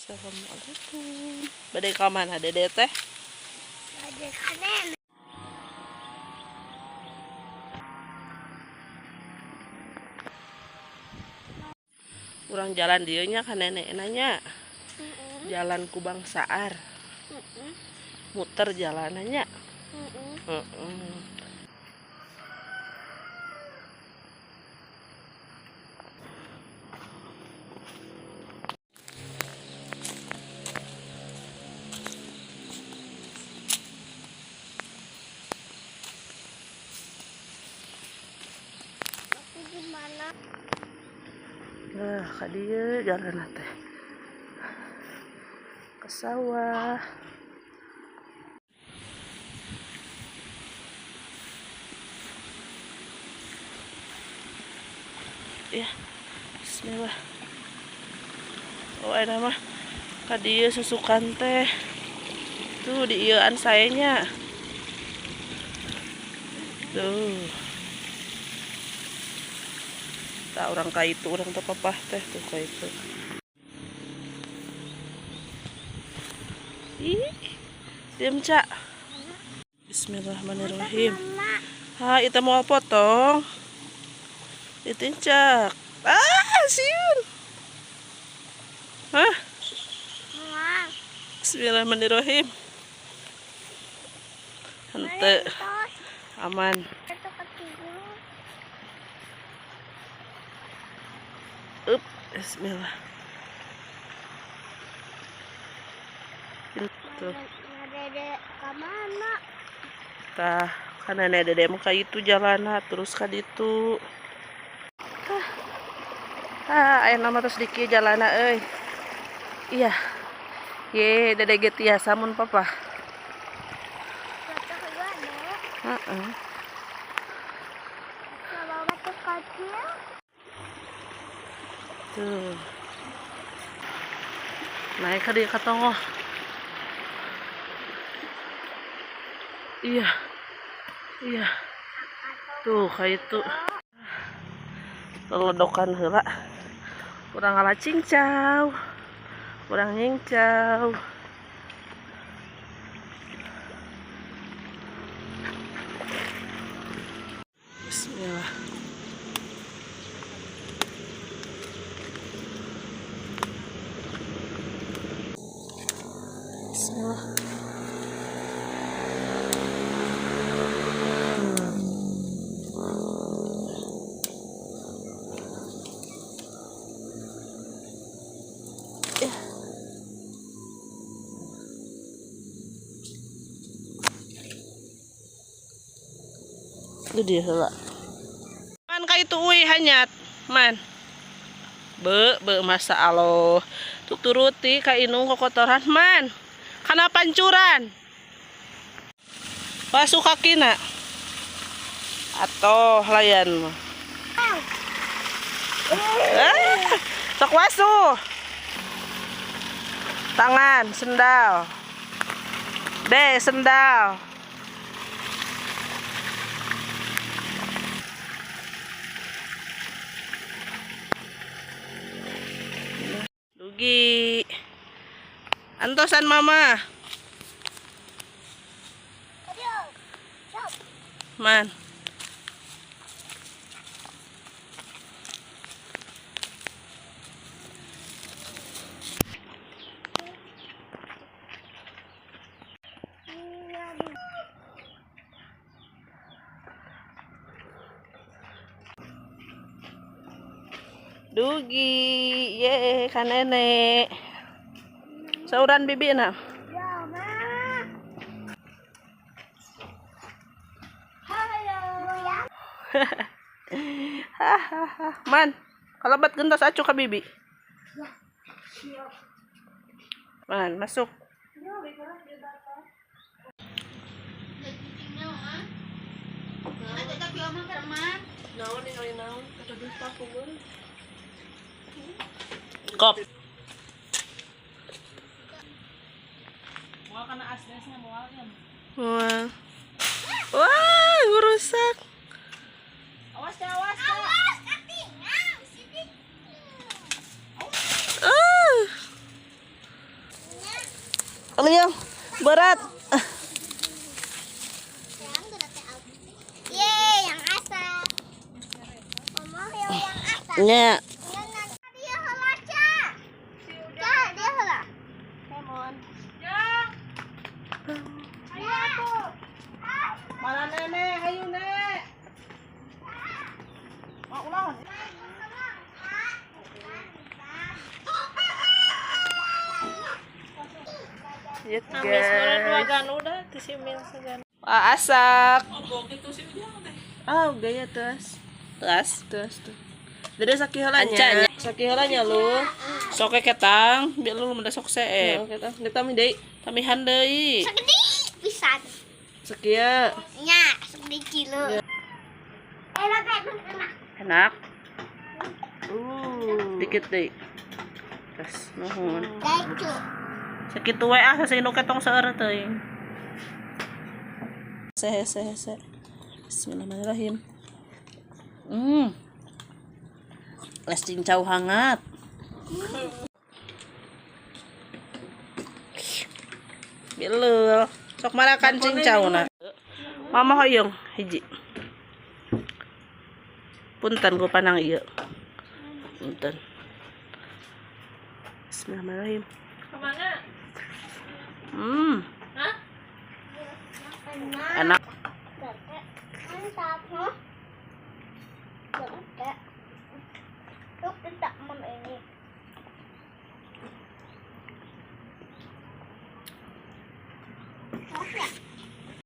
Assalamualaikum. Bade ka mana Dede teh? Bade ka nenek. Urang jalan dieu nya ka nenek nanya. Jalan ku Bang Saar. Muter jalanannya. Aku gimana? Nah, ka dieu jalan teh. Ke sawah. Ya, bismillah. Oh, ada mah ka dieu susukan teh. Tuh di ieuan sayanya. Tuh. Tak orang ka itu, orang teu papah teh tuh ka itu. Ih, diam Cak. Bismillahirrahmanirrahim. Ha, itu mau potong. Itu Cak. Ah, siun. Hah? Bismillahirrahmanirrahim. Hente. Aman. Up, bismillah. Itu. Dede ka mana? Tah, kan nenek Dede mah ka itu jalana terus ka ditu. Aya nama terus diki jalana euy. Iya. Ye, Dede ge tiasa mun papa. Kata gede. Heeh. Kalau batu kecil. Tuh. Naik ka dieu ka tongoh. Iya. Iya. Tuh ka itu. Ledokan heula. Urang ngalah cincau. Urang nyingcau. Bismillah. Bismillah. Itu dia heula. Man ka itu uy hanyat. Man. Be masa Allah. Tuturuti ka inung kokotoran man. Kana pancuran. Basuh kakina. Atoh layan mah. Sok wasuh. Tangan, sendal. Sendal. Dugi. Antosan mama. Man. Dugi, ye kan nenek. Sauran bibi na. Ya, Ma. Halo. Hahaha. Man, kalabat gentos acu ka bibi. Man, masuk. Kop. Wah. Wah, rusak. Awas, ketinggal. Sini. Ah. Liang, berat. Yeay, yang asa. Mama yang asa. Nya. Dia heula, Ca. Ca, dia heula. Lemon. Ayo atuh. Mana nenek? Ayo nek. Mau ulang. Ya guys. Udah disimil segan. Asak. Oh, gitu sih dia teh. Oh, gaya terus. Terus tuh. Dede sakit halanya. Sakit halanya lu. Soke ketang, biar lu mendak sok seep. Oke, kita mi deui. Tamihan deui. Segede pisan. Sekia. Nya, segede kilo. Enak enak. Enak. Dikit deui. Terus nuhun. Dacu. Sakitu we sasino ketong seueur teuing. Se. Bismillahirrahmanirrahim. Les cincau hangat. Bilul. Sok marakan cincauna. Mama hoyong hiji. Punten ku panang ieu. Punten. Bismillahirrahmanirrahim. Kemana? Enak. Mantap, huh?